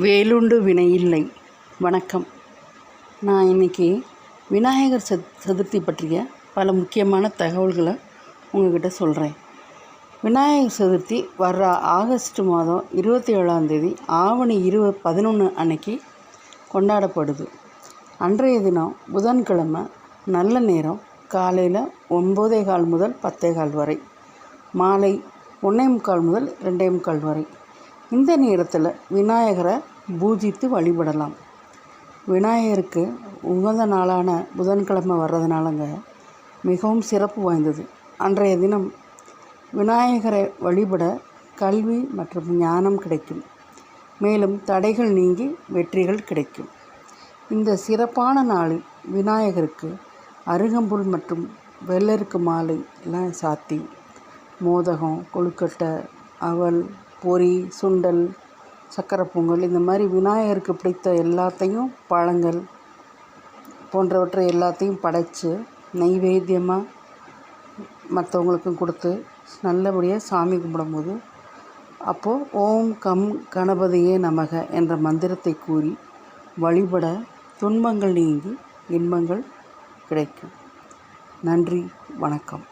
வேலுண்டு வினையில்லை. வணக்கம். நான் இன்றைக்கி விநாயகர் சதுர்த்தி பற்றிய பல முக்கியமான தகவல்களை உங்கள்கிட்ட சொல்கிறேன். விநாயகர் சதுர்த்தி வர்ற ஆகஸ்ட் மாதம் 27 ஆவணி 11 அன்னைக்கு கொண்டாடப்படுது. அன்றைய தினம் புதன்கிழமை, நல்ல நேரம் காலையில் 9:15 முதல் 10:15 வரை, மாலை 1:45 முதல் 2:45 வரை. இந்த நேரத்தில் விநாயகரை பூஜித்து வழிபடலாம். விநாயகருக்கு உகந்த நாளான புதன்கிழமை வர்றதுனாலங்க மிகவும் சிறப்பு வாய்ந்தது. அன்றைய தினம் விநாயகரை வழிபட கல்வி மற்றும் ஞானம் கிடைக்கும். மேலும் தடைகள் நீங்கி வெற்றிகள் கிடைக்கும். இந்த சிறப்பான நாளில் விநாயகருக்கு அருகம்புல் மற்றும் வெள்ளருக்கு மாலை எல்லாம் சாத்தி, மோதகம், கொழுக்கட்டை, அவல், பொரி, சுண்டல், சக்கரை பொங்கல், இந்த மாதிரி விநாயகருக்கு பிடித்த எல்லாத்தையும், பழங்கள் போன்றவற்றை எல்லாத்தையும் படைத்து நைவேத்தியமாக மற்றவங்களுக்கும் கொடுத்து நல்லபடியாக சாமி கும்பிடும்போது, அப்போது ஓம் கம் கணபதியே நமக என்ற மந்திரத்தை கூறி வழிபட துன்பங்கள் நீங்கி இன்பங்கள் கிடைக்கும். நன்றி, வணக்கம்.